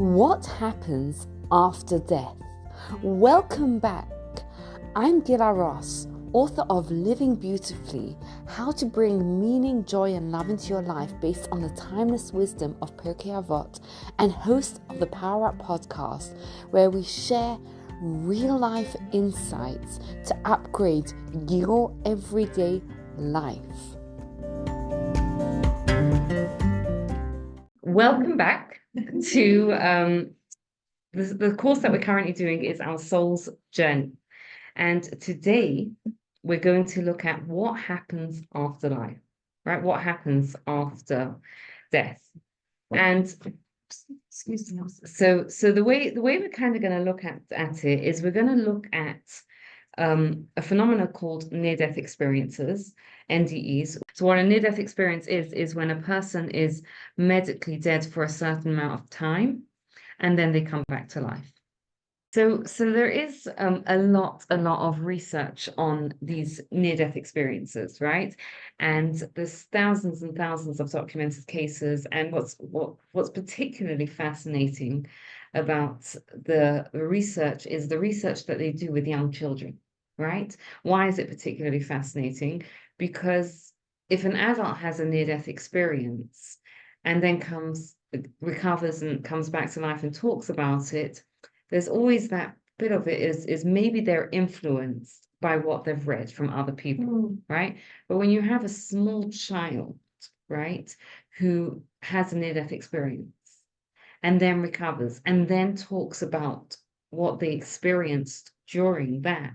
What happens after death? Welcome back. I'm Gilaross, author of Living Beautifully, How to Bring Meaning, Joy and Love into Your Life based on the timeless wisdom of Pirkei Avot, and host of the Power Up podcast, where we share real life insights to upgrade your everyday life. Welcome back to the course that we're currently doing is our soul's journey. And today we're going to look at what happens after life, right? What happens after death. And excuse me. So the way we're kind of going to look at it is we're going to look at a phenomenon called near-death experiences, NDEs. So what a near-death experience is when a person is medically dead for a certain amount of time, and then they come back to life. So there is a lot of research on these near-death experiences, right? And there's thousands and thousands of documented cases. And what's particularly fascinating about the research is the research that they do with young children, right? Why is it particularly fascinating? Because if an adult has a near-death experience and then recovers and comes back to life and talks about it, there's always that bit of it is maybe they're influenced by what they've read from other people, right? But when you have a small child, right, who has a near-death experience and then recovers and then talks about what they experienced during that,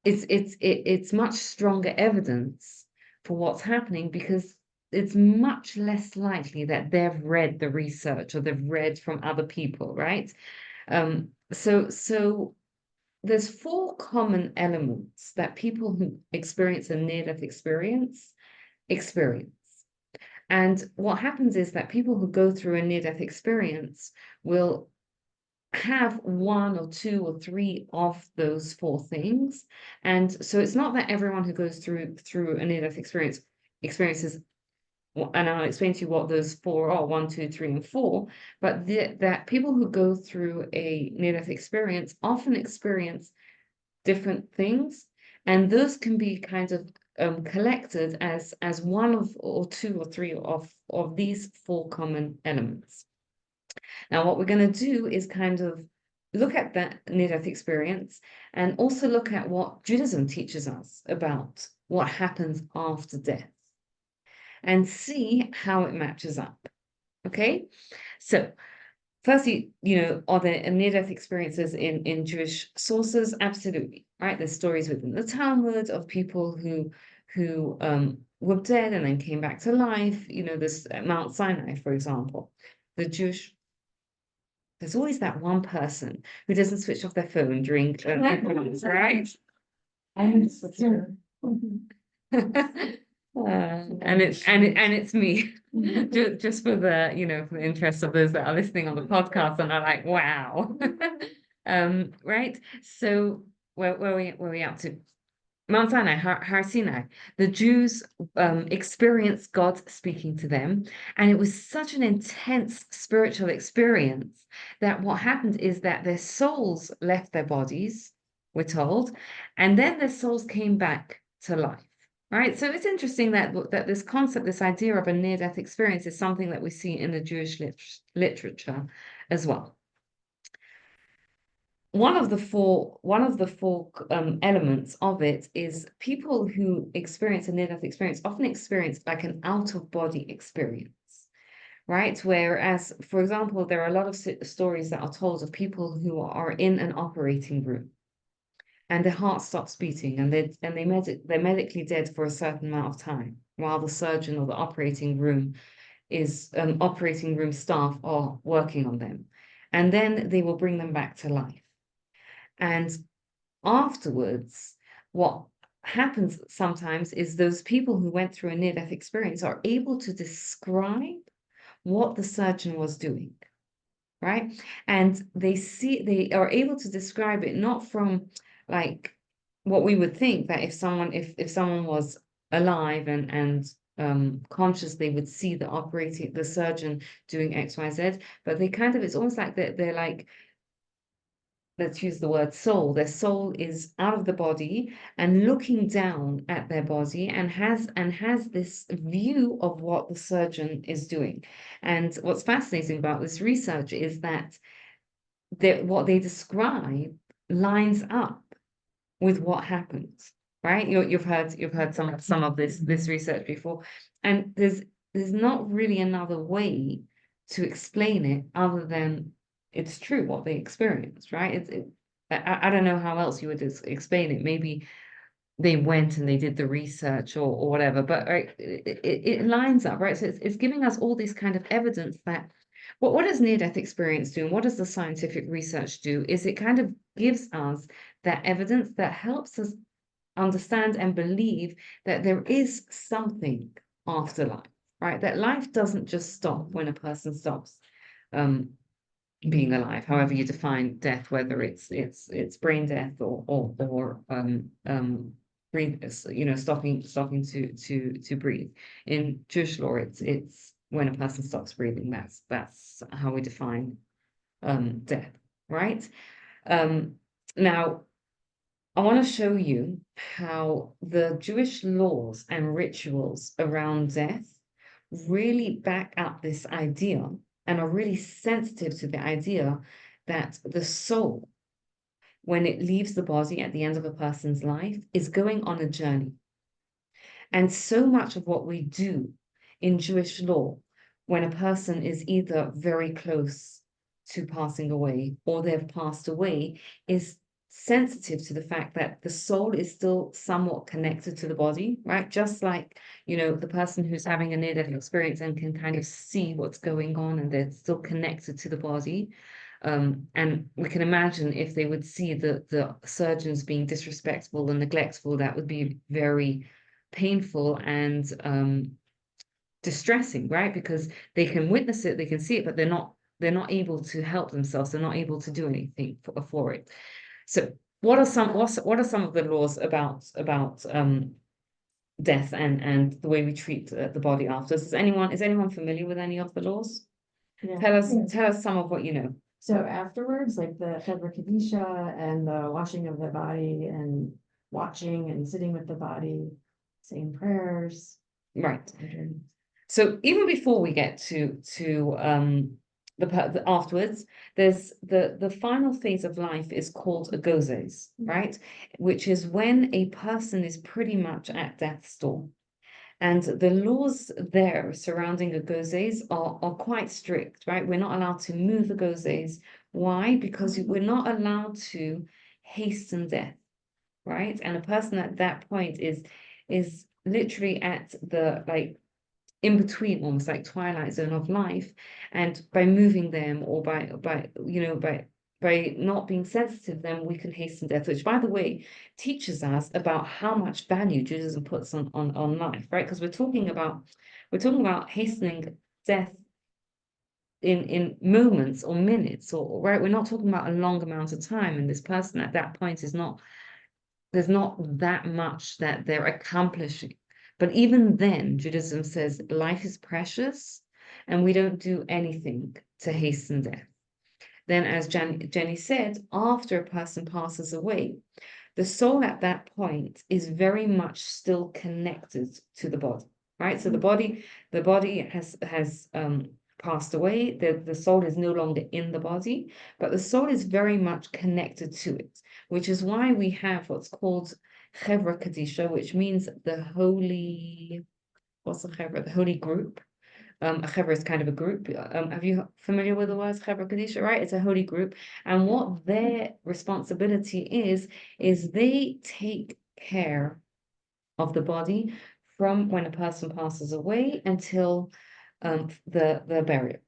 it's much stronger evidence for what's happening, because it's much less likely that they've read the research or they've read from other people, right? So there's four common elements that people who experience a near-death experience. And what happens is that people who go through a near-death experience will have one or two or three of those four things. And so it's not that everyone who goes through a near-death experiences, and I'll explain to you what those four are, 1, 2, 3, and 4, but that people who go through a near-death experience often experience different things, and those can be kind of collected as one of or two or three of these four common elements. Now, what we're going to do is kind of look at that near-death experience and also look at what Judaism teaches us about what happens after death, and see how it matches up. Okay, so firstly, are there near-death experiences in Jewish sources? Absolutely, right? There's stories within the Talmud of people who were dead and then came back to life. This Mount Sinai, for example. There's always that one person who doesn't switch off their phone during right? And it's me. just for the for the interest of those that are listening on the podcast and are like, wow. Right, so where we up to? Mount Sinai, Har Sinai. The Jews experienced God speaking to them, and it was such an intense spiritual experience that what happened is that their souls left their bodies, we're told, and then their souls came back to life. Right, so it's interesting that this concept, this idea of a near-death experience, is something that we see in the Jewish literature as well. One of the four elements of it is people who experience a near-death experience often experience like an out-of-body experience, right? Whereas, for example, there are a lot of stories that are told of people who are in an operating room, and their heart stops beating, and they're medically dead for a certain amount of time, while the surgeon or the operating room staff are working on them, and then they will bring them back to life. And afterwards, what happens sometimes is those people who went through a near-death experience are able to describe what the surgeon was doing, right? And they are able to describe it not from like what we would think, that if someone was alive and conscious, they would see the surgeon doing XYZ, but they kind of, it's almost like they're like, let's use the word soul. Their soul is out of the body and looking down at their body and has this view of what the surgeon is doing. And what's fascinating about this research is that what they describe lines up with what happens, right? You've heard some of this research before, and there's not really another way to explain it other than it's true what they experienced, right? I don't know how else you would explain it. Maybe they went and they did the research or whatever, but right, it lines up, right? So it's giving us all this kind of evidence that what does near-death experience do, and what does the scientific research do, is it kind of gives us that evidence that helps us understand and believe that there is something after life, right? That life doesn't just stop when a person stops being alive, however you define death, whether it's brain death or breathe, stopping to breathe. In Jewish law, it's when a person stops breathing. That's how we define death, right? Now, I want to show you how the Jewish laws and rituals around death really back up this idea and are really sensitive to the idea that the soul, when it leaves the body at the end of a person's life, is going on a journey. And so much of what we do in Jewish law, when a person is either very close to passing away or they've passed away, is sensitive to the fact that the soul is still somewhat connected to the body, right? Just like, the person who's having a near-death experience and can kind of see what's going on and they're still connected to the body. And we can imagine if they would see the surgeons being disrespectful and neglectful, that would be very painful and distressing, right? Because they can witness it, they can see it, but they're not able to help themselves. They're not able to do anything for it. So what are some of the laws about death and the way we treat the body after? Is anyone familiar with any of the laws? Yeah. Tell us some of what you know. So afterwards, like the Chevra Kadisha and the washing of the body and watching and sitting with the body, saying prayers. Right. So even before we get to the afterwards, there's the final phase of life is called a gozes, right? Which is when a person is pretty much at death's door. And the laws there surrounding a gozes are quite strict, right? We're not allowed to move a gozes. Why? Because we're not allowed to hasten death, right? And a person at that point is literally at the in between, almost like twilight zone of life, and by moving them or by not being sensitive, then we can hasten death, which by the way teaches us about how much value Judaism puts on life, right? Because we're talking about hastening death in moments or minutes, or right, we're not talking about a long amount of time, and this person at that point there's not that much that they're accomplishing. But even then, Judaism says life is precious and we don't do anything to hasten death. Then, as Jenny said, after a person passes away, the soul at that point is very much still connected to the body, right? So the body has passed away. The soul is no longer in the body, but the soul is very much connected to it, which is why we have what's called Chevra Kadisha, which means the holy, what's the Chevra? The holy group. A chevra is kind of a group. Have you familiar with the words Chevra Kadisha, right? It's a holy group. And what their responsibility is they take care of the body from when a person passes away until the burial,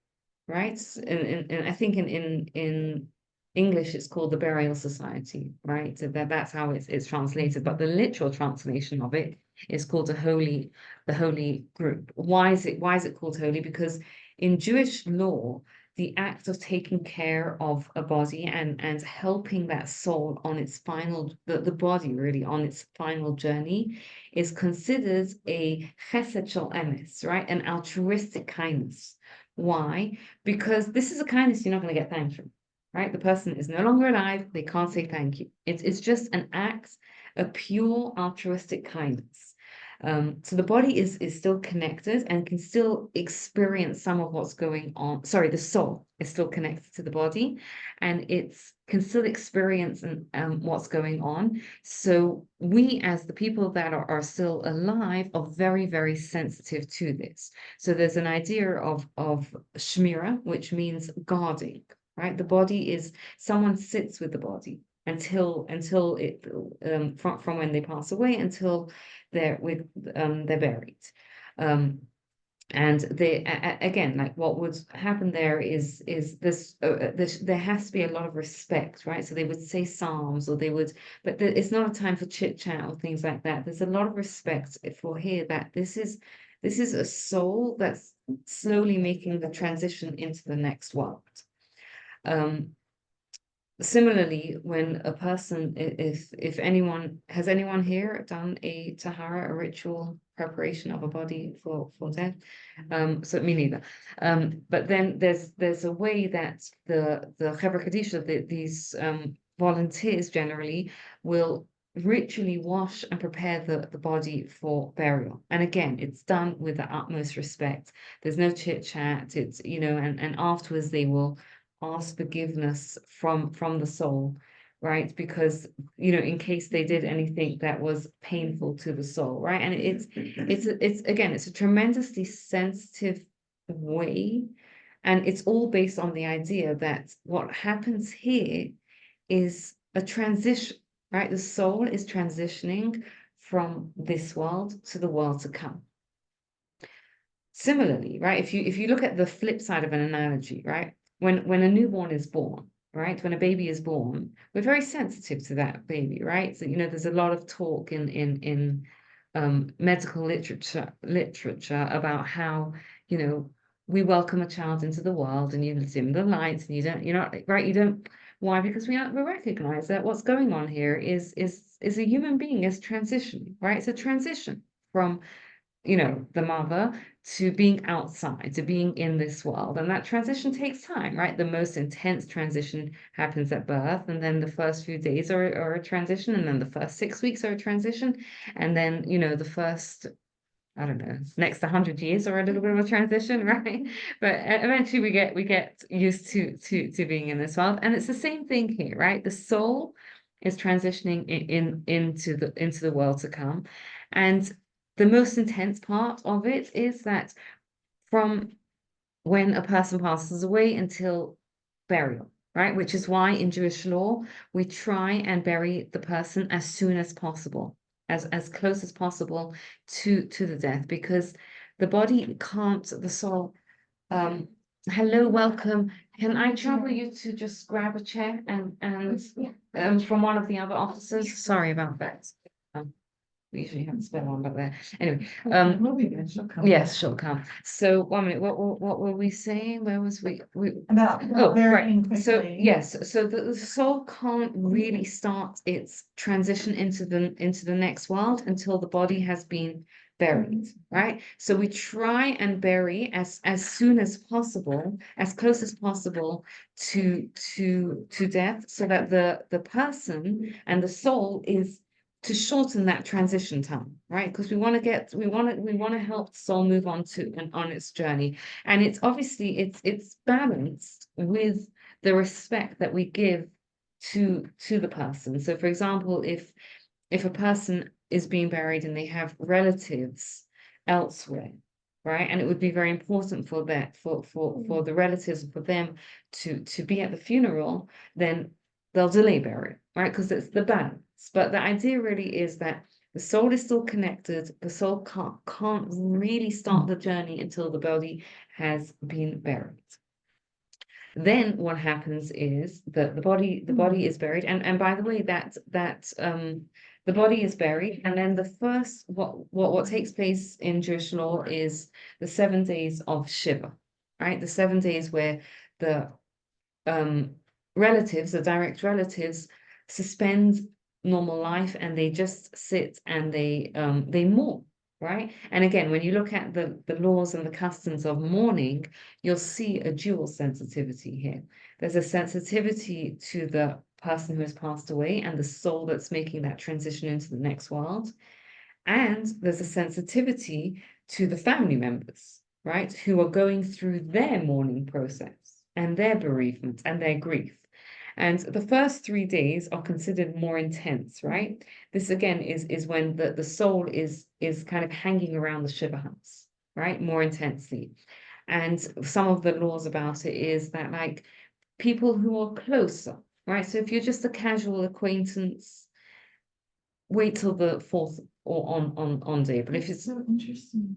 right? And I think in English it's called the Burial Society, right? So that's how it's translated. But the literal translation of it is called the holy group. Why is it called holy? Because in Jewish law, the act of taking care of a body and helping that soul on its the body really on its final journey is considered a chesed shel emes, right? An altruistic kindness. Why? Because this is a kindness you're not going to get thanked for, right? The person is no longer alive. They can't say thank you. It's just an act, a pure altruistic kindness. So the body is still connected and can still experience some of what's going on. Sorry, the soul is still connected to the body, and it's can still experience what's going on. So we, as the people that are still alive, are very, very sensitive to this. So there's an idea of shmira, which means guarding, right? The body is someone sits with the body until it from when they pass away until they're buried. And they again, like what would happen there is this there has to be a lot of respect, right? So they would say psalms, or they would, but it's not a time for chit chat or things like that. There's a lot of respect for here that this is a soul that's slowly making the transition into the next world. Similarly, when a person, if anyone has anyone here done a tahara, a ritual preparation of a body for death, so me neither. But then there's a way that the Chevra Kadisha, these volunteers generally will ritually wash and prepare the body for burial. And again, it's done with the utmost respect. There's no chit chat. It's and afterwards they will ask forgiveness from the soul, right? Because in case they did anything that was painful to the soul, right? And it's a tremendously sensitive way, and it's all based on the idea that what happens here is a transition, right? The soul is transitioning from this world to the world to come. Similarly, right? If you look at the flip side of an analogy, right? When a newborn is born, right? When a baby is born, we're very sensitive to that baby, right? So there's a lot of talk in medical literature about how we welcome a child into the world and you dim the lights and you're not right. You don't. Why? Because we recognize that what's going on here is a human being is transition, right? It's a transition from the mother to being outside, to being in this world. And that transition takes time, right? The most intense transition happens at birth, and then the first few days are a transition, and then the first 6 weeks are a transition, and then the first, I don't know, next 100 years are a little bit of a transition, right? But eventually we get used to being in this world. And it's the same thing here, right? The soul is transitioning into the world to come. And the most intense part of it is that from when a person passes away until burial, right? Which is why in Jewish law, we try and bury the person as soon as possible, as close as possible to the death, because the body can't, the soul. Hello, welcome. Can I trouble you to just grab a chair and from one of the other officers? Sorry about that. We usually have a spare one, but there. Anyway, yes, she'll come. So 1 minute, what were we saying? Where was we? About Oh, burying right. So quickly. yes, so the soul can't really start its transition into the next world until the body has been buried, right? So we try and bury as soon as possible, as close as possible to death, so that the person and the soul is to shorten that transition time, right? Because we want to help the soul move on on its journey. And it's obviously it's balanced with the respect that we give to the person. So for example, if a person is being buried and they have relatives elsewhere, right? And it would be very important for that, for the relatives, for them to be at the funeral, then they'll delay burial, right? Because it's the balance. But the idea really is that the soul is still connected. The soul can't really start the journey until the body has been buried. Then what happens is that the body is buried, and by the way, that the body is buried, and then the first what takes place in Jewish law is the 7 days of Shiva, right? The 7 days where the relatives, the direct relatives, suspend normal life and they just sit and they mourn, right? And again, when you look at the laws and the customs of mourning, you'll see a dual sensitivity here. There's a sensitivity to the person who has passed away and the soul that's making that transition into the next world. And there's a sensitivity to the family members, right, who are going through their mourning process and their bereavement and their grief. And the first 3 days are considered more intense, right? This again is when the soul is kind of hanging around the Shiva house, right? More intensely. And some of the laws about it is that like people who are closer, right? So if you're just a casual acquaintance, wait till the fourth or on day. But if it's so interesting.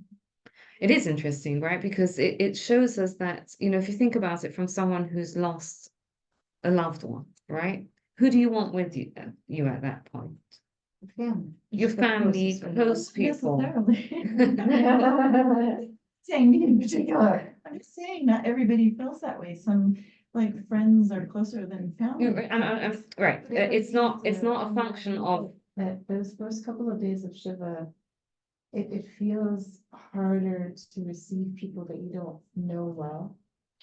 it is interesting, right? Because it shows us that, you know, if you think about it from someone who's lost a loved one, right? Who do you want with you at that point? Family. Your family, close people. Necessarily. Saying me in particular. I'm just saying, not everybody feels that way. Some like friends are closer than family. Right. It's not a function of that those first couple of days of Shiva, it feels harder to receive people that you don't know well.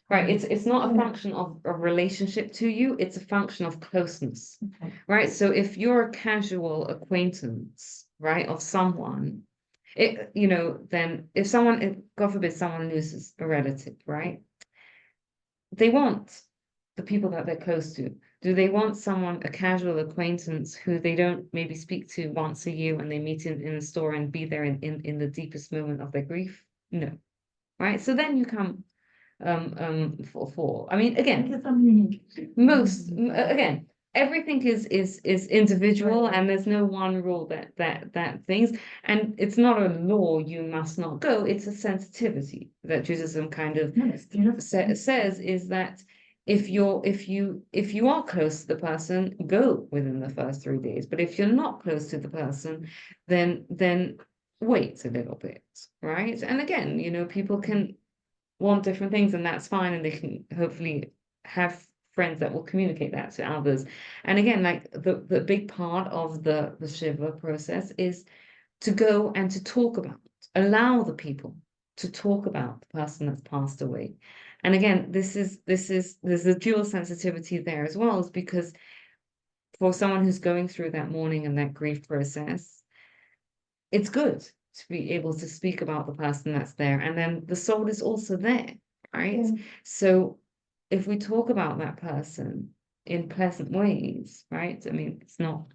right. It's not a function of a relationship to you, it's a function of closeness. Okay. Right. So if you're a casual acquaintance, right, of someone, you know, then if someone, God forbid, someone loses a relative, right? They want the people that they're close to. Do they want someone, a casual acquaintance who they don't maybe speak to once a year when they meet in a store and be there in the deepest moment of their grief? No. Right. So then you come for I mean, again, Because I'm unique. again, everything is individual Right. and there's no one rule that things, and it's not a law you must not go, it's a sensitivity that Judaism kind of No, it's beautiful. says is that if you are close to the person, go within the first 3 days. But if you're not close to the person, then wait a little bit, right? And again, you know, people can want different things, and that's fine, and they can hopefully have friends that will communicate that to others. And again, like the big part of the Shiva process is to go and to talk about, allow the people to talk about the person that's passed away. And again, there's a dual sensitivity there as well, is because for someone who's going through that mourning and that grief process, it's good to be able to speak about the person that's there. And then the soul is also there, right? Yeah. So if we talk about that person in pleasant ways, right? I mean, it's not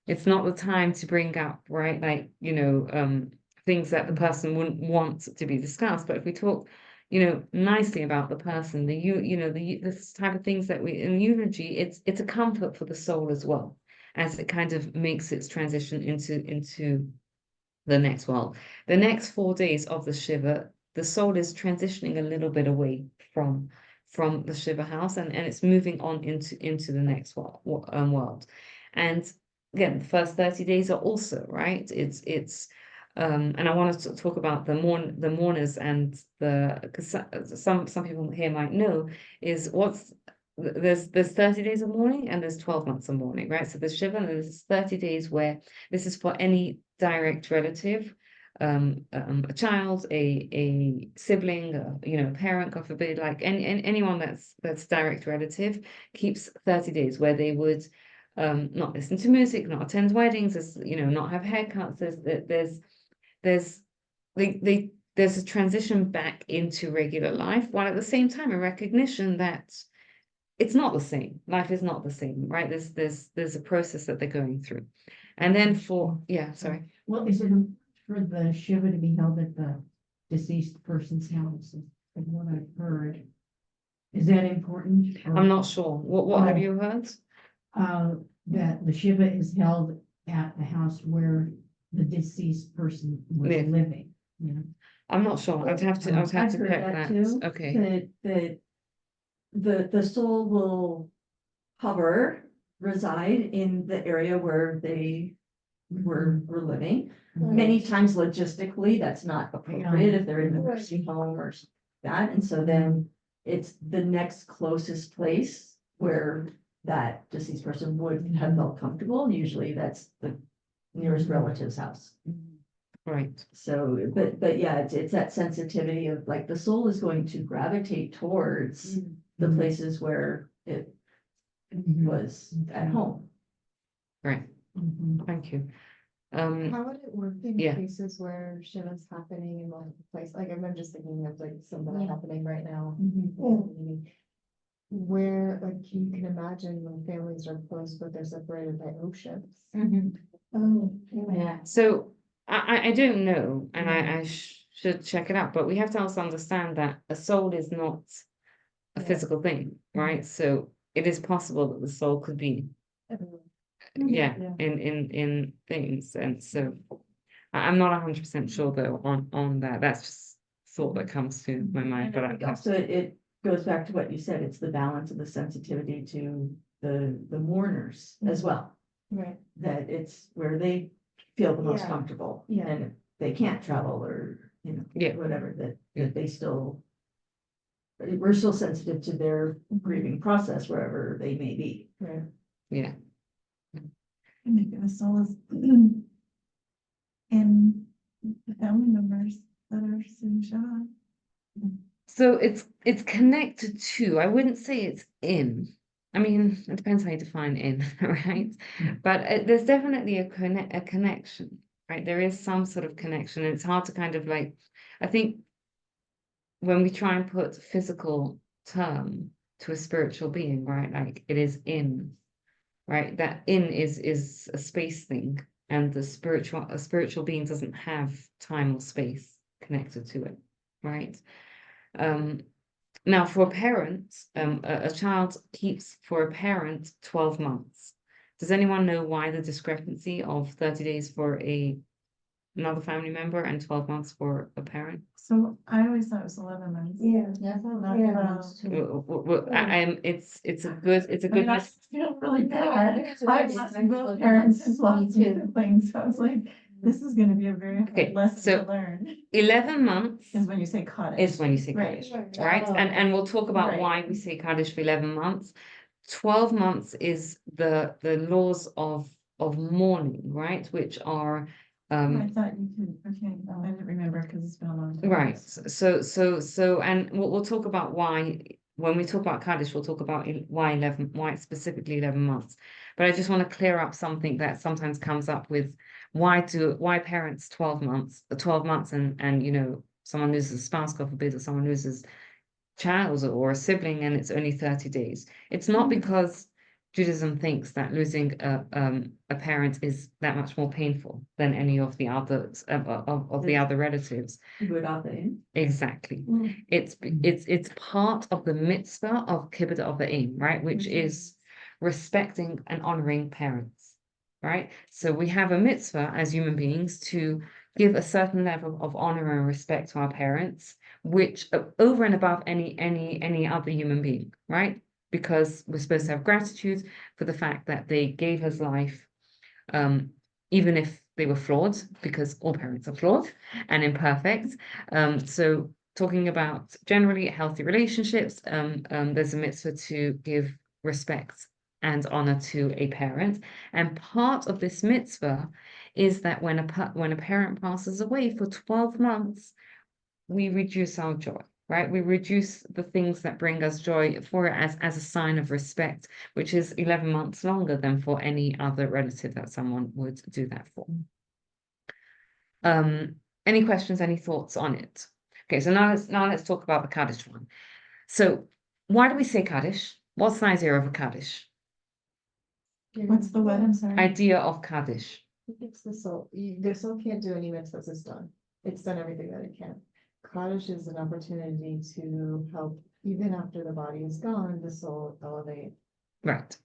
the time to bring up, right, like, you know, things that the person wouldn't want to be discussed. But if we talk, you know, nicely about the person, you know, this type of things that we in eulogy, it's a comfort for the soul as well, as it kind of makes its transition into the next world. The next 4 days of the Shiva, the soul is transitioning a little bit away from the Shiva house, and it's moving on into the next world. And again, the first 30 days are also right. It's and I want to talk about the mourners and because some people here might know is there's 30 days of mourning and there's 12 months of mourning, right? So there's Shiva and there's 30 days where this is for any direct relative, a child, a sibling, you know, parent, God forbid, like anyone that's direct relative, keeps 30 days where they would not listen to music, not attend weddings, you know, not have haircuts. There's a transition back into regular life, while at the same time a recognition that it's not the same. Life is not the same, right? There's a process that they're going through. And then sorry. Well, is it for the Shiva to be held at the deceased person's house, from what I've heard? Is that important? I'm not sure. What have you heard? That the Shiva is held at the house where the deceased person was Live. living, you know? I'm not sure. I'd have to I've check heard that. too, Okay. The soul will reside in the area where they were living. Many times logistically, that's not appropriate if they're in a nursing home or that. And so then it's the next closest place where that deceased person would have felt comfortable. Usually that's the nearest relative's house. Right. So, but yeah, it's that sensitivity of like the soul is going to gravitate towards the places where it was at home. Right. Thank you. How would it work in yeah. cases where shit is happening in multiple places? Like, I'm just thinking of like something happening right now. Where, like, you can imagine when families are close, but they're separated by oceans. Oh, yeah. So I don't know, and I should check it out, but we have to also understand that a soul is not a Yeah. physical thing, right? So it is possible that the soul could be, yeah, Yeah. in things, and so I'm not 100% sure though on that. That's just thought that comes to my mind, but And I think I also it goes back to what you said, it's the balance of the sensitivity to the mourners as well. Right. That it's where they feel the most Yeah. comfortable. Yeah. And if they can't travel or, Yeah. whatever, that Yeah. they still. We're still sensitive to their grieving process wherever they may be. Right. yeah. Maybe the soul is in the family members that are seeing Sean. So it's connected to, I wouldn't say it's in. I mean, it depends how you define in, right? But there's definitely a connection, right? There is some sort of connection, and it's hard to kind of like, I think when we try and put physical term to a spiritual being, right? Like it is in, right? That in is a space thing, and a spiritual being doesn't have time or space connected to it, right? Now, for a parent, a child keeps for a parent 12 months. Does anyone know why the discrepancy of 30 days for another family member and 12 months for a parent? So I always thought it was 11 months. Yeah. It's a good I feel really bad. I've lost both parents and lost siblings, so I was like, this is gonna be a very Okay, hard lesson so- to learn. 11 months Is when you say cottage. is when you say Right. Kaddish, right? And we'll talk about Right. why we say Kaddish for 11 months. 12 months is the laws of mourning, right? Which are I thought you could, okay, no, I didn't remember because it's been a long time. right. So, and we'll talk about why when we talk about Kaddish, we'll talk about why it's specifically 11 months. But I just want to clear up something that sometimes comes up with why parents 12 months, and someone loses a spouse, God forbid, or someone loses child or a sibling and it's only 30 days. It's not because Judaism thinks that losing a parent is that much more painful than any of the others of the other relatives. Good out there. Exactly. It's part of the mitzvah of kibbutz of the aim, right? Which is respecting and honoring parents, right? So we have a mitzvah as human beings to give a certain level of honor and respect to our parents, which over and above any other human being, right? Because we're supposed to have gratitude for the fact that they gave us life, even if they were flawed, because all parents are flawed and imperfect. So talking about generally healthy relationships, there's a mitzvah to give respect and honor to a parent. And part of this mitzvah is that when a parent passes away for 12 months, we reduce our joy, right? We reduce the things that bring us joy for it as a sign of respect, which is 11 months longer than for any other relative that someone would do that for. Any questions, any thoughts on it? Okay, so now let's talk about the Kaddish one. So why do we say Kaddish? What's the idea of a Kaddish? What's the what, I'm sorry? Idea of Kaddish. It's the soul. The soul can't do any mitzvahs, it's done. It's done everything that it can. Kaddish is an opportunity to help, even after the body is gone, the soul elevate. Right.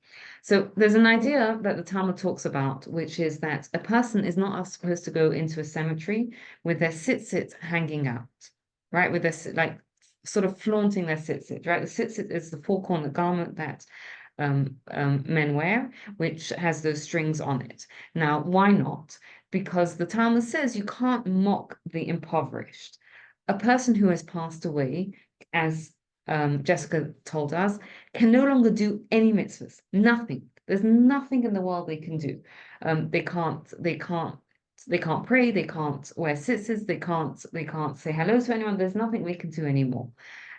So there's an idea that the Talmud talks about, which is that a person is not supposed to go into a cemetery with their tzitzit hanging out, right? With their, like, sort of flaunting their tzitzit, right? The tzitzit is the four-corner garment that men wear, which has those strings on it. Now, why not? Because the Talmud says you can't mock the impoverished. A person who has passed away, as Jessica told us, can no longer do any mitzvahs. Nothing. There's nothing in the world they can do. They can't pray, they can't wear tzitzis, they can't say hello to anyone. There's nothing they can do anymore.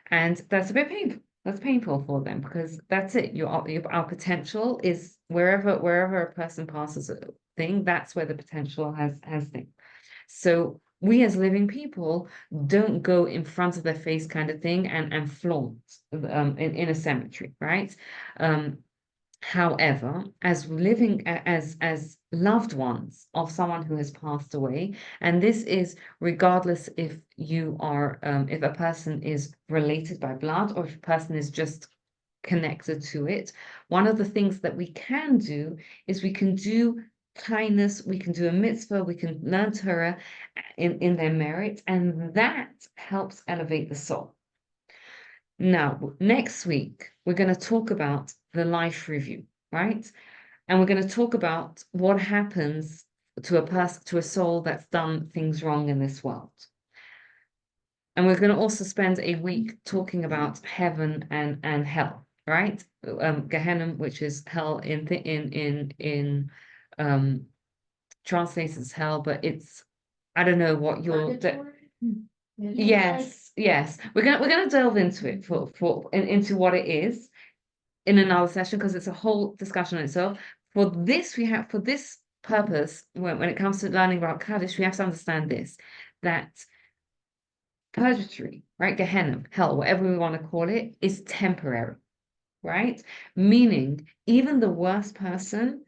And that's a bit painful. That's painful for them because that's it. Our potential is wherever a person passes a thing, that's where the potential has thing. So we as living people don't go in front of their face kind of thing and flaunt in a cemetery, right? However, as living as loved ones of someone who has passed away, and this is regardless if you are if a person is related by blood or if a person is just connected to it, one of the things that we can do is we can do kindness, we can do a mitzvah, we can learn Torah in their merit, and that helps elevate the soul. Now, next week, we're going to talk about the life review, right? And we're going to talk about what happens to a person, to a soul that's done things wrong in this world. And we're going to also spend a week talking about heaven and hell, right? Gehenna, which is hell in translates as hell, but it's, I don't know what your yes. We're gonna delve into it into what it is in another session because it's a whole discussion in itself. For this purpose, when it comes to learning about Kaddish, we have to understand this, that purgatory, right? Gehenna, hell, whatever we want to call it, is temporary, right? Meaning even the worst person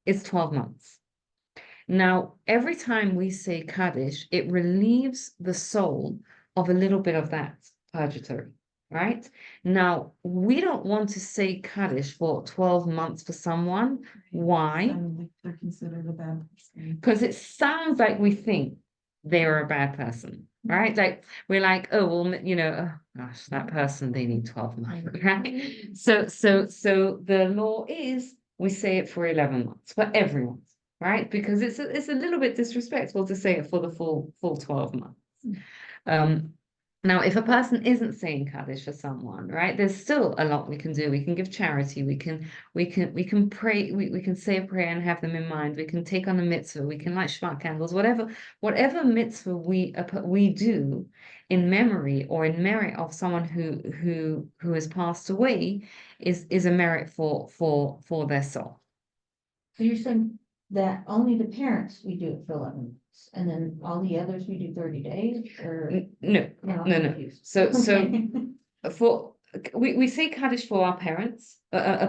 is 12 months. Now, every time we say Kaddish, it relieves the soul of a little bit of that purgatory, right? Now, we don't want to say Kaddish for 12 months for someone. Why? Sound like they're considered a bad person. Because it sounds like we think they're a bad person, right? Like we're like, oh, well, oh, gosh, that person, they need 12 months, right? So the law is we say it for 11 months for everyone. Right? Because it's a little bit disrespectful to say it for the full 12 months. Now, if a person isn't saying Kaddish for someone, right, there's still a lot we can do. We can give charity, we can pray, we can say a prayer and have them in mind, we can take on a mitzvah, we can light Shabbat candles, whatever mitzvah we do in memory or in merit of someone who has passed away is a merit for their soul. So you're saying that only the parents, we do it for 11 months, and then all the others, we do 30 days, or? No. No. So we say Kaddish for our parents.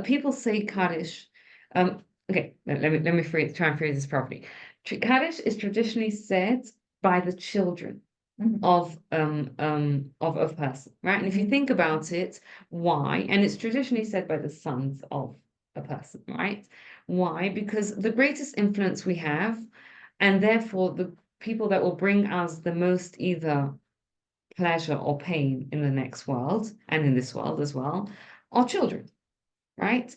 People say Kaddish. Okay, let me try and phrase this properly. Kaddish is traditionally said by the children of a person, right? And if you think about it, why? And it's traditionally said by the sons of a person, right? Why? Because the greatest influence we have, and therefore the people that will bring us the most either pleasure or pain in the next world and in this world as well, are children, right?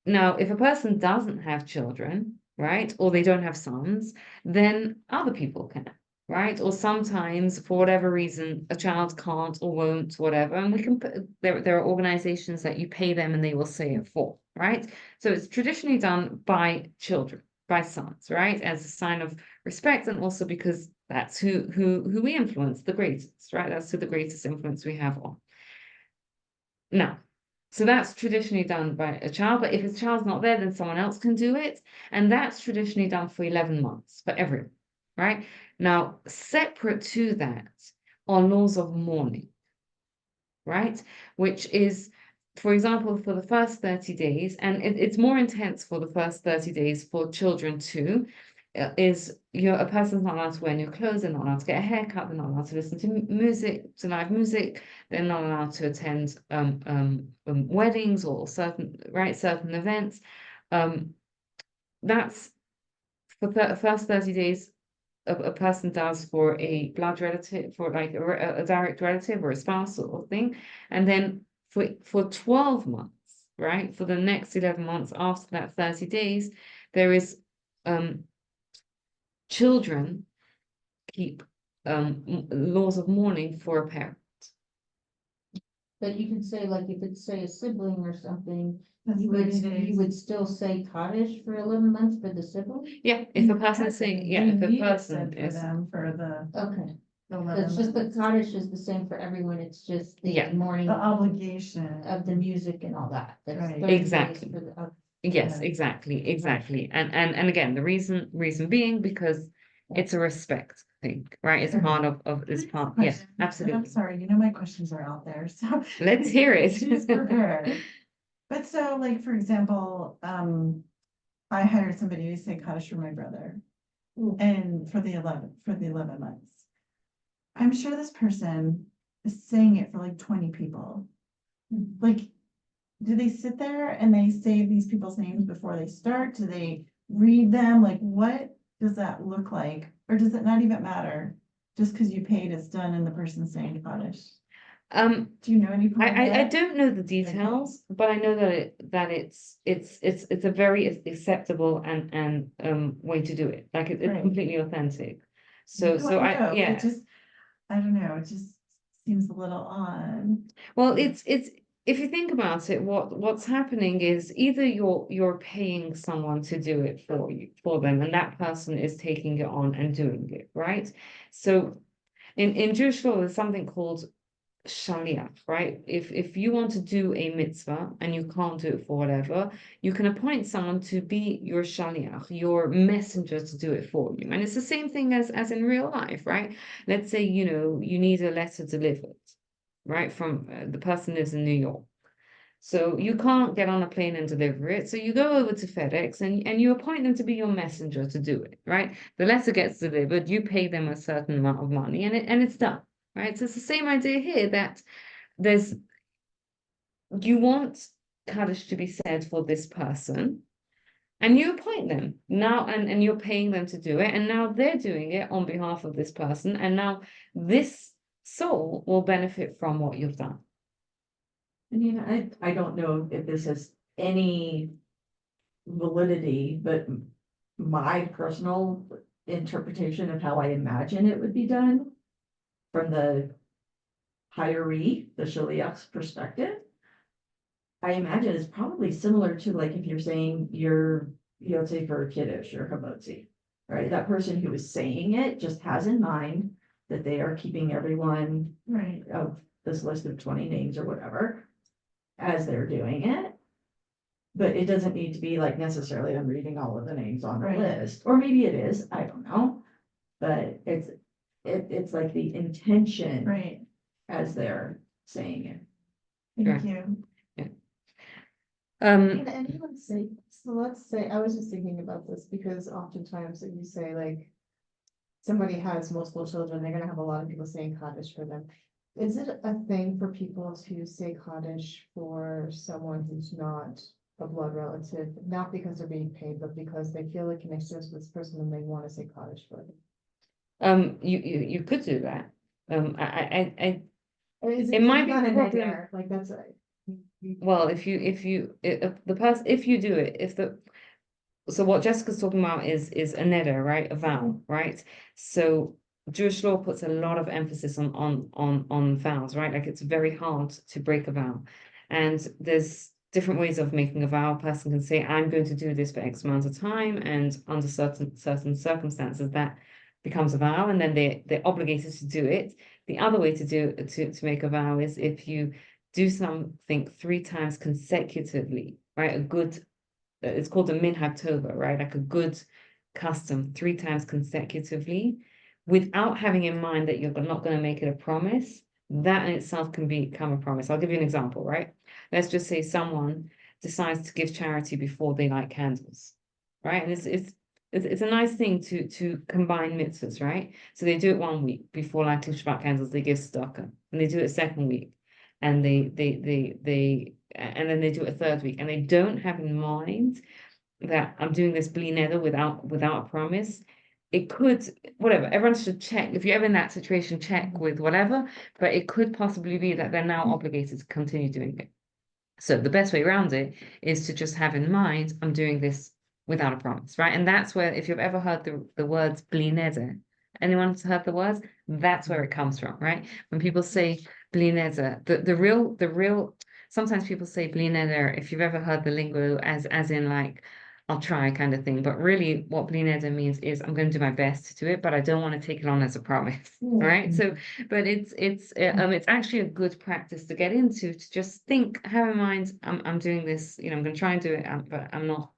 Now, if a person doesn't have children, right, or they don't have sons, then other people can, right? Or sometimes, for whatever reason, a child can't or won't, whatever, and we can put there are organizations that you pay them and they will say it for, right? So it's traditionally done by children, by sons, right, as a sign of respect, and also because that's who we influence the greatest, right? That's who the greatest influence we have on. Now, so that's traditionally done by a child, but if a child's not there, then someone else can do it. And that's traditionally done for 11 months for everyone, right? Now, separate to that are laws of mourning, right? Which is, for example, for the first 30 days, and it's more intense for the first 30 days for children too, is a person's not allowed to wear new clothes, they're not allowed to get a haircut, they're not allowed to listen to live music, they're not allowed to attend weddings or certain events. That's for the first 30 days a person does for a blood relative, for like a direct relative or a spouse or thing, and then for 12 months, right, for the next 11 months after that 30 days, there is children keep laws of mourning for a parent. But you could say, like, if it's, say, a sibling or something, That's you would, 30 days. you would still say cottage for 11 months for the sibling? Yeah, if a person is saying, yeah, if a person For is, them for the Okay, so 11 it's just the months. cottage is the same for everyone, it's just the Yeah. morning The obligation. of the music and all that. That's Right. 30 days Exactly. for the- yes, Yeah. exactly. And again, the reason being because it's a respect thing, right? It's part it's part, yeah, Question. And I'm absolutely. sorry, my questions are out there, so. Let's hear it. She's prepared. But so, like, for example, I hired somebody to say cottage for my brother. And for the 11 months. I'm sure this person is saying it for like 20 people. Like, do they sit there and they say these people's names before they start? Do they read them? Like, what does that look like? Or does it not even matter? Just because you paid, it's done and the person's saying cottage. Do you know any part of I that? don't know the details, but I know that it's a very acceptable and way to do it. Like it's Right. completely authentic. No, So I know, but yeah. it just, I don't know, it just seems a little odd. Well, it's if you think about it, what's happening is either you're paying someone to do it for them, and that person is taking it on and doing it, right? So in Jewish law, there's something called shaliach, right? If you want to do a mitzvah and you can't do it for whatever, you can appoint someone to be your shaliach, your messenger to do it for you. And it's the same thing as in real life, right? Let's say, you need a letter delivered, right? From the person lives in New York. So you can't get on a plane and deliver it. So you go over to FedEx and you appoint them to be your messenger to do it, right? The letter gets delivered, you pay them a certain amount of money and it's done, right? So it's the same idea here that you want Kaddish to be said for this person and you appoint them now and you're paying them to do it. And now they're doing it on behalf of this person. And now this soul will benefit from what you've done. I mean, I don't know if this has any validity, but my personal interpretation of how I imagine it would be done from the hiree, the shaliach's perspective, I imagine it's probably similar to like if you're saying you're Yotze for Kiddush or Hamotzi, right? That person who is saying it just has in mind that they are keeping everyone Right. of this list of 20 names or whatever as they're doing it. But it doesn't need to be like necessarily I'm reading all of the names on the Right. list, or maybe it is, I don't know. But it's like the intention Right. as they're saying it. Thank Sure. you. Um, Can anyone say, so let's say, I was just thinking about this because oftentimes if you say like. Somebody has multiple children, they're gonna have a lot of people saying cottage for them. Is it a thing for people to say cottage for someone who's not a blood relative? Not because they're being paid, but because they feel a connection to this person and they wanna say cottage for them? you could do that. I Or is It might be not a problem- nightmare, like that's a. well, if the person, if you do it, so what Jessica's talking about is a neder, right? A vow, right? So Jewish law puts a lot of emphasis on vows, right? Like it's very hard to break a vow. And there's different ways of making a vow. A person can say, I'm going to do this for X amount of time, and under certain circumstances that becomes a vow, and then they're obligated to do it. The other way to make a vow is if you do something 3 times consecutively, right? It's called a minhag tova, right? Like a good custom 3 times consecutively, without having in mind that you're not going to make it a promise. That in itself can become a promise. I'll give you an example, right? Let's just say someone decides to give charity before they light candles, right? And it's a nice thing to combine mitzvahs, right? So they do it 1 week before lighting Shabbat candles, they give tzedakah, and they do it a second week, and and then they do it a third week, and they don't have in mind that I'm doing this bli neder without a promise. It could, whatever, everyone should check. If you're ever in that situation, check with whatever, but it could possibly be that they're now obligated to continue doing it. So the best way around it is to just have in mind, I'm doing this without a promise, right? And that's where, if you've ever heard the words bli neder Anyone's heard the words? That's where it comes from, right? When people say blineder, the real, sometimes people say blineder, if you've ever heard the lingo as in like, I'll try kind of thing. But really what blineder means is I'm going to do my best to do it, but I don't want to take it on as a promise, right? So, but it's actually a good practice to get into, to just think, have in mind, I'm doing this, I'm going to try and do it, but I'm not,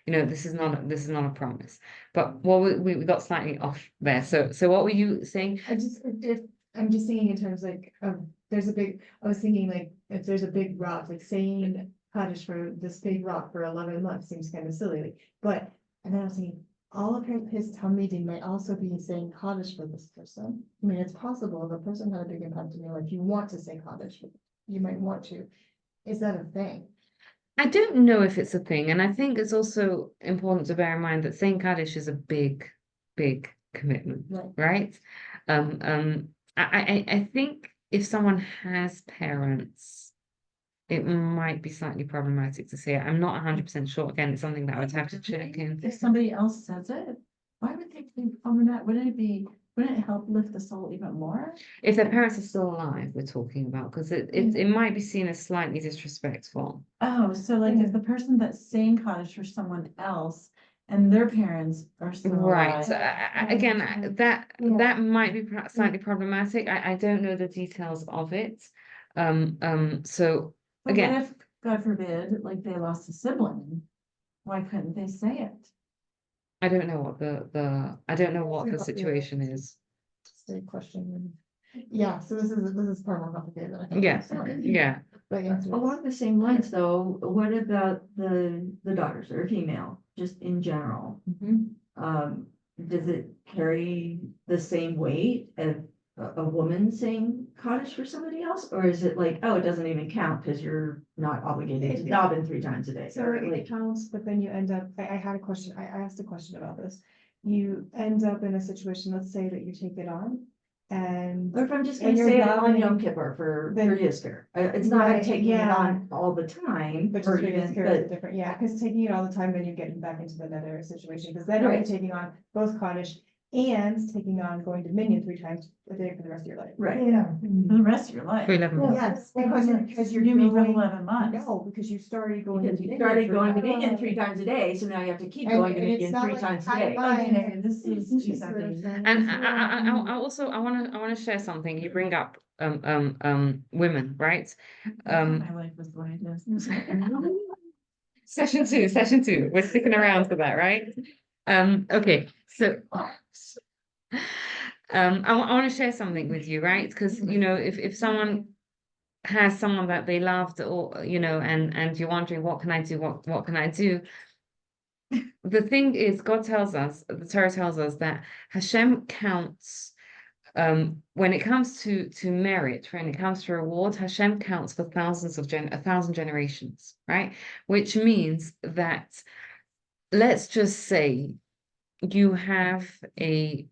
this is not a promise. But what we got slightly off there. So what were you saying? I'm just thinking in terms like, I was thinking like, if there's a big rock, like saying Kaddish for this big rock for 11 months seems kind of silly, and then I was thinking, all of his talmidim might also be saying Kaddish for this person. I mean, it's possible the person had a big impact in your life, you want to say Kaddish, you might want to. Is that a thing? I don't know if it's a thing, and I think it's also important to bear in mind that saying Kaddish is a big, big commitment, right? I think if someone has parents, it might be slightly problematic to say it. I'm not 100% sure. Again, it's something that I would have to check in. If somebody else says it, why would they think, oh, not, wouldn't it help lift the soul even more? If their parents are still alive, we're talking about, because it might be seen as slightly disrespectful. Oh, so like if the person that's saying Kaddish for someone else and their parents are still Right. alive. So again, that might be slightly problematic. I don't know the details of it. So But again, what if, God forbid, like they lost a sibling? Why couldn't they say it? I don't know what I don't know what the situation is. Same question. Yeah, so this is far more complicated than I thought. Yeah, Sorry. yeah. But yeah. Along the same lines, though, what about the daughters that are female, just in general? Does it carry the same weight as a woman saying Kaddish for somebody else? Or is it like, oh, it doesn't even count because you're not obligated to daven 3 times a day? So Or it like, counts, but then you end up, I had a question, I asked a question about this. You end up in a situation, let's say that you take it on and. or if I'm just And gonna you're say it on davening, Yom Kippur for then- Yisker. It's not Right, like taking it yeah. on all the time, But or just even, is a different, yeah, because taking it all the time, then you get back into the nether situation, because then you're Right. taking on both Kaddish and taking on going to Minyan 3 times a day for the rest of your life. right. Yeah. For the rest of your life? For 11 months. Yes, because you're You mean for going, 11 months? no, because you started going. Because to you Minyan started for going to 11 Minyan 3 months. times a day, so now you have to keep And- going to and it's Minyan not 3 like times a high day. five. Okay, this is exactly. And I also I want to share something. You bring up women, right? My life was the way it is. Session two. We're sticking around for that, right? Okay, so I want to share something with you, right? Because if someone has someone that they loved, or and you're wondering what can I do, what can I do? The thing is, God tells us, the Torah tells us that Hashem counts when it comes to merit, when it comes to reward, Hashem counts for thousands of 1,000 generations, right? Which means that, let's just say you have a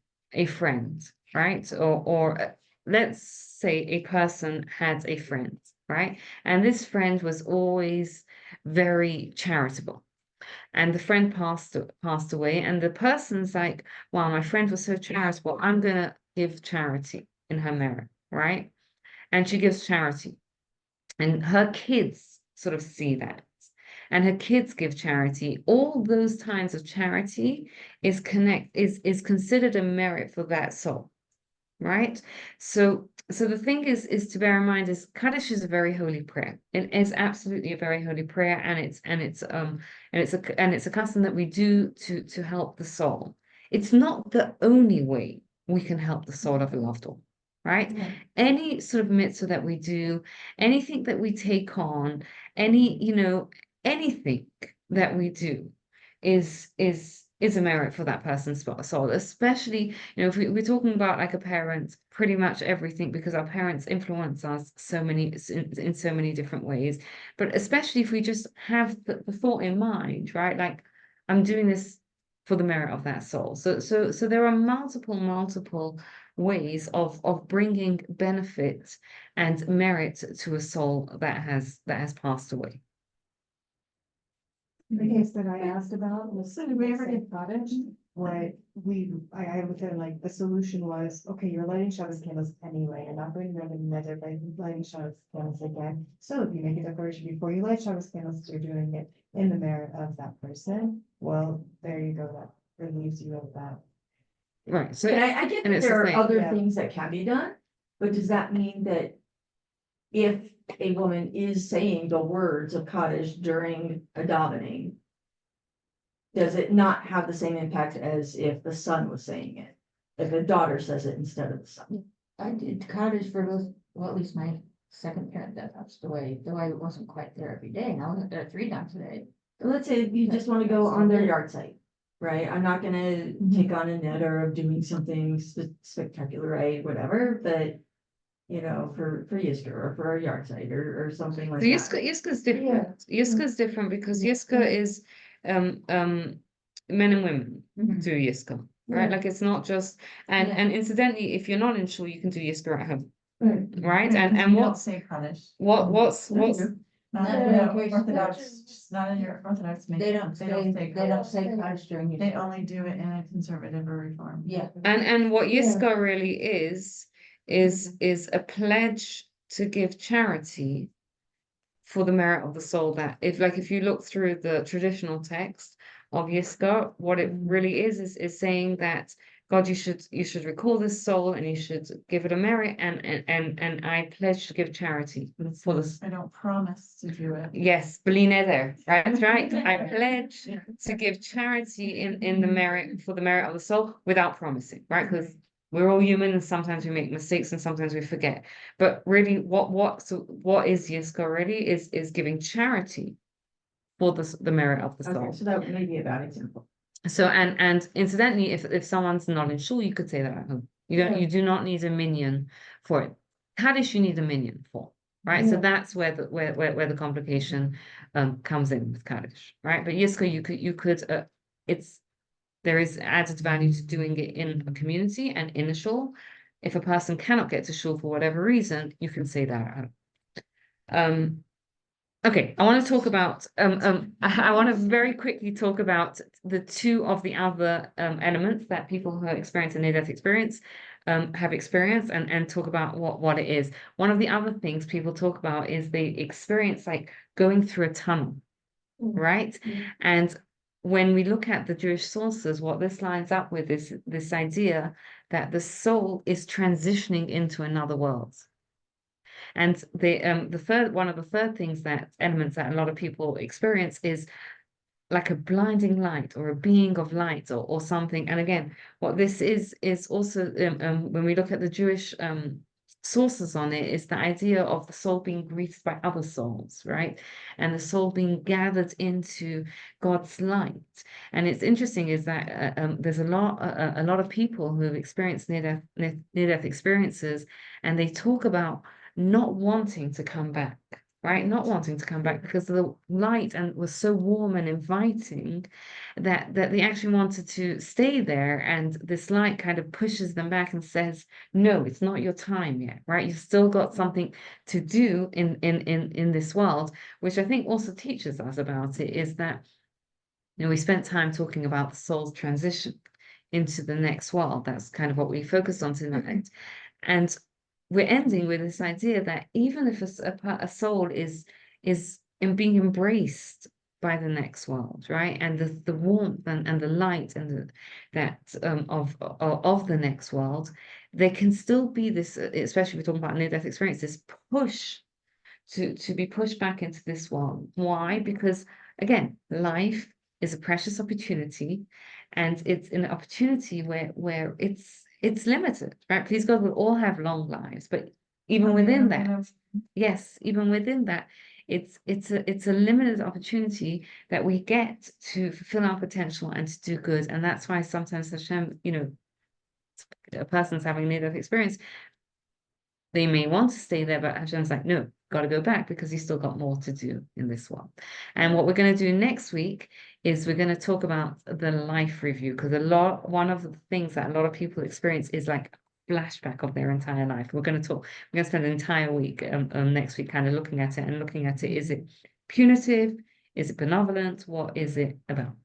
friend, right? Or let's say a person had a friend, right? And this friend was always very charitable. And the friend passed away, and the person's like, wow, my friend was so charitable, I'm gonna give charity in her merit, right? And she gives charity, and her kids sort of see that, and her kids give charity. All those times of charity is considered a merit for that soul, right? So the thing is to bear in mind is Kaddish is a very holy prayer. It is absolutely a very holy prayer, and it's a custom that we do to help the soul. It's not the only way we can help the soul of a loved one, right? Yeah. Any sort of mitzvah that we do, anything that we take on, anything that we do is a merit for that person's soul, especially, if we're talking about like a parent, pretty much everything, because our parents influence us in so many different ways. But especially if we just have the thought in mind, right? Like, I'm doing this for the merit of that soul. So there are multiple ways of bringing benefit and merit to a soul that has passed away. The case that I asked about was So do we ever St. Kaddish, what I looked at it like the solution was, okay, you're lighting Shabbos candles anyway, you're not going to run another by lighting Shabbos candles again. So if you make a declaration before you light Shabbos candles, you're doing it in the merit of that person. Well, there you go, that relieves you of that. Right, so And I get and that it's the there are thing. other Yeah. things that can be done, but does that mean that if a woman is saying the words of Kaddish during a davening, does it not have the same impact as if the son was saying it? If the daughter says it instead of the son? I did cottage for both, well, at least my second parent that passed away, though I wasn't quite there every day, and I wasn't there 3 times a day. Let's say you just want to go on their yard site, right? I'm not gonna take on a netter of doing something spectacular, right, whatever, but. You know, for Yisker or for a yard site or something like So that. Yiska's different. Yiska's different because Yiska is men and women Mhm. do Yiska, right? Like it's not just Yeah. and incidentally, if you're not in shul, you can do Yiska at home, Right. right? Yeah, 'cause And we don't what's say Kaddish. what's Yeah, you do. Not Not in during the Jewish Orthodox, churches. just not in your Orthodox. They don't say Kaddish. cottage during They your. only do it in a conservative or reform. Yeah. and what Yeah. Yiska really is a pledge to give charity for the merit of the soul. That if you look through the traditional text of Yiska, what it really is saying that God, you should recall this soul and you should give it a merit, and I pledge to give charity for this. I don't promise to do it. Yes, bli neder. Right, that's right. I pledge to give charity in the merit for the merit of the soul without promising, right? Because we're all human and sometimes we make mistakes and sometimes we forget. But really, what is Yiska really is giving charity for the merit of the soul. Okay, so that may be a bad example. So and incidentally, if someone's not in shul, you could say that at home. You do not need a minyan for it. Kaddish you need a minyan for, right? So Yeah. that's where the complication comes in with Kaddish, right? But Yiska, you could there is added value to doing it in a community and in a shul. If a person cannot get to shul for whatever reason, you can say that at home. Okay, I want to talk about I want to very quickly talk about the two of the other elements that people who experience a near-death experience have experienced and talk about what it is. One of the other things people talk about is they experience like going through a tunnel, right? And when we look at the Jewish sources, what this lines up with is this idea that the soul is transitioning into another world. And one of the third things that elements that a lot of people experience is like a blinding light or a being of light or something. And again, what this is also when we look at the Jewish sources on it, is the idea of the soul being greeted by other souls, right? And the soul being gathered into God's light. And it's interesting is that there's a lot of people who have experienced near-death experiences, and they talk about not wanting to come back, right? Not wanting to come back because the light and was so warm and inviting that they actually wanted to stay there. And this light kind of pushes them back and says, no, it's not your time yet, right? You've still got something to do in this world, which I think also teaches us about it, is that, you know, we spent time talking about the soul's transition into the next world. That's kind of what we focused on tonight. And we're ending with this idea that even if a soul is being embraced by the next world, right, and the warmth and the light and of the next world, there can still be this, especially if we're talking about near-death experience, this push to be pushed back into this world. Why? Because again, life is a precious opportunity, and it's an opportunity where it's limited, right? Please God, we'll all have long lives, but even within that, yes, even within that, it's a limited opportunity that we get to fulfill our potential and to do good. And that's why sometimes Hashem, you know, a person's having a near-death experience, they may want to stay there, but Hashem's like, no, got to go back because he's still got more to do in this world. And what we're going to do next week is we're going to talk about the life review, because one of the things that a lot of people experience is like a flashback of their entire life. We're going to spend an entire week next week kind of looking at it. Is it punitive? Is it benevolent? What is it about?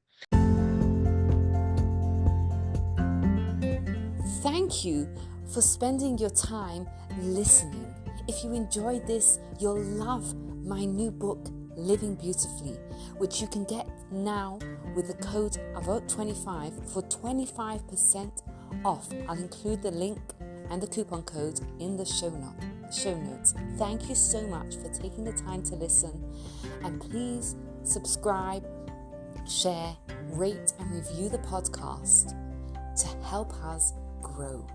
thank you for spending your time listening. If you enjoyed this, you'll love my new book, Living Beautifully, which you can get now with the code AVOTE25 for 25% off. I'll include the link and the coupon code in the show notes. Thank you so much for taking the time to listen, and please subscribe, share, rate and review the podcast to help us grow.